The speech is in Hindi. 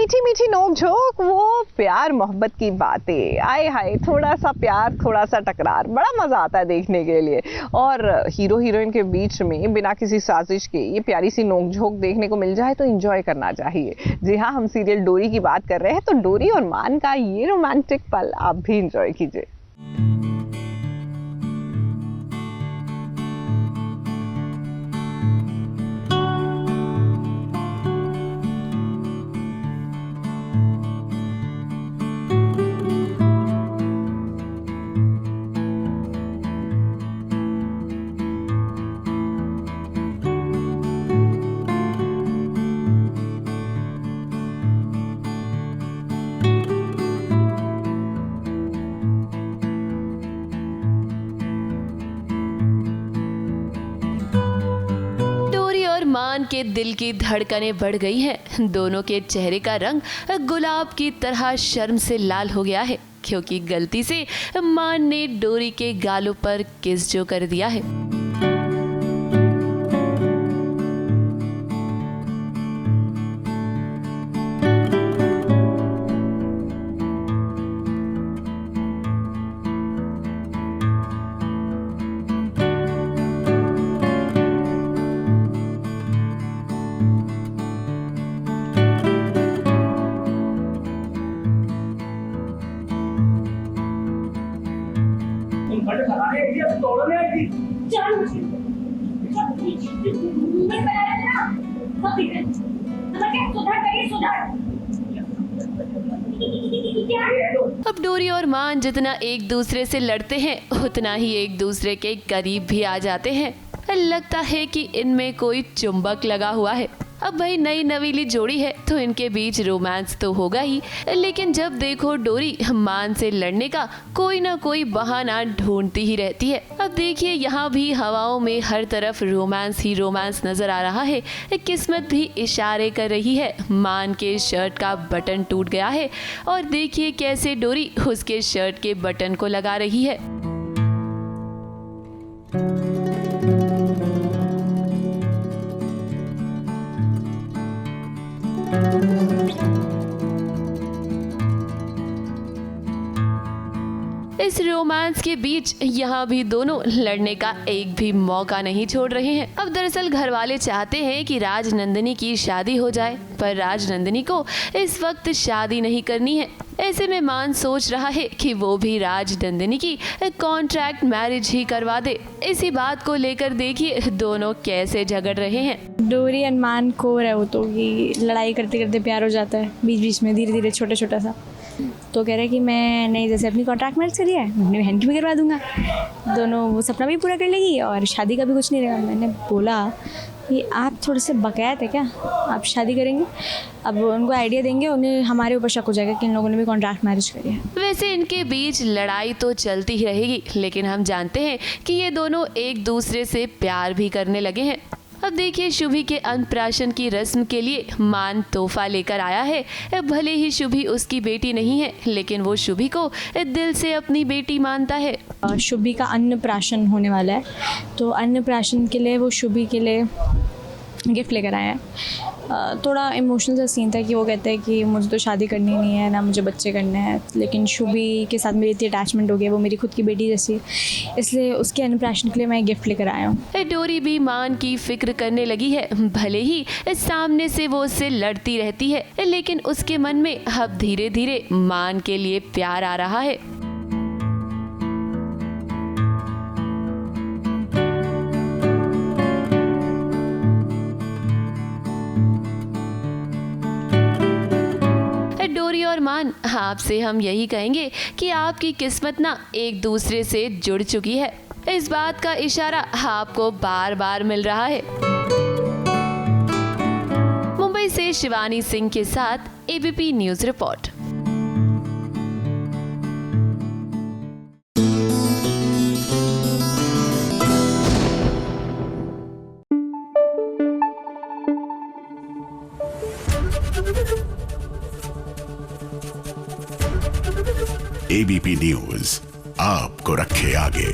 मीठी मीठी नोक-झोंक, वो प्यार मोहब्बत की बातें, आए हाय, थोड़ा सा प्यार थोड़ा सा टकरार, बड़ा मजा आता है देखने के लिए। और हीरो हीरोइन के बीच में बिना किसी साजिश के ये प्यारी सी नोक-झोंक देखने को मिल जाए तो एंजॉय करना चाहिए। जी हाँ, हम सीरियल डोरी की बात कर रहे हैं, तो डोरी और मान का ये रोमांटिक पल आप भी एंजॉय कीजिए। मान के दिल की धड़कनें बढ़ गई हैं। दोनों के चेहरे का रंग गुलाब की तरह शर्म से लाल हो गया है, क्योंकि गलती से मान ने डोरी के गालों पर किस जो कर दिया है। अब डोरी और मान जितना एक दूसरे से लड़ते हैं, उतना ही एक दूसरे के करीब भी आ जाते हैं। लगता है कि इनमें कोई चुंबक लगा हुआ है। अब भाई नई नवीली जोड़ी है तो इनके बीच रोमांस तो होगा ही, लेकिन जब देखो डोरी मान से लड़ने का कोई ना कोई बहाना ढूंढती ही रहती है। अब देखिए यहाँ भी हवाओं में हर तरफ रोमांस ही रोमांस नजर आ रहा है। किस्मत भी इशारे कर रही है। मान के शर्ट का बटन टूट गया है और देखिए कैसे डोरी उसके शर्ट के बटन को लगा रही है। इस रोमांस के बीच यहाँ भी दोनों लड़ने का एक भी मौका नहीं छोड़ रहे हैं। अब दरअसल घर वाले चाहते हैं कि राजनंदिनी की शादी हो जाए, पर राजनंदिनी को इस वक्त शादी नहीं करनी है। ऐसे में मान सोच रहा है कि वो भी राजनंदिनी की कॉन्ट्रैक्ट मैरिज ही करवा दे। इसी बात को लेकर देखिए दोनों कैसे झगड़ रहे हैं। डोरी और मान को रहे तो कि लड़ाई करते करते प्यार हो जाता है, बीच बीच में धीरे धीरे छोटा सा। तो कह रहे कि मैं नहीं, जैसे अपनी कॉन्ट्रैक्ट मैरिज करी है, अपनी बहन की भी करवा दूंगा, दोनों वो सपना भी पूरा कर लेगी और शादी का भी कुछ नहीं रहेगा। मैंने बोला कि आप थोड़े से बकायत है क्या, आप शादी करेंगे? अब उनको आइडिया देंगे, उन्हें हमारे ऊपर शक हो जाएगा कि इन लोगों ने भी कॉन्ट्रैक्ट मैरिज करी है। वैसे इनके बीच लड़ाई तो चलती ही रहेगी, लेकिन हम जानते हैं कि ये दोनों एक दूसरे से प्यार भी करने लगे हैं। अब देखिए शुभी के अन्नप्राशन की रस्म के लिए मान तोहफा लेकर आया है। भले ही शुभी उसकी बेटी नहीं है, लेकिन वो शुभी को दिल से अपनी बेटी मानता है। शुभी का अन्नप्राशन होने वाला है, तो अन्नप्राशन के लिए वो शुभी के लिए गिफ्ट लेकर आया है। थोड़ा इमोशनल सा सीन था कि वो कहते हैं कि मुझे तो शादी करनी नहीं है ना, मुझे बच्चे करने हैं, लेकिन शुभी के साथ मेरी इतनी अटैचमेंट हो गई, वो मेरी खुद की बेटी जैसी, इसलिए उसके अन्नप्राशन के लिए मैं गिफ्ट लेकर आया हूँ। डोरी भी मान की फिक्र करने लगी है। भले ही सामने से वो उससे लड़ती रहती है, लेकिन उसके मन में अब धीरे धीरे मान के लिए प्यार आ रहा है। डोरी और मान, आपसे हम यही कहेंगे कि आपकी किस्मत ना एक दूसरे से जुड़ चुकी है। इस बात का इशारा आपको बार बार मिल रहा है। मुंबई से शिवानी सिंह के साथ ABP news report. ABP news आपको रखे आगे।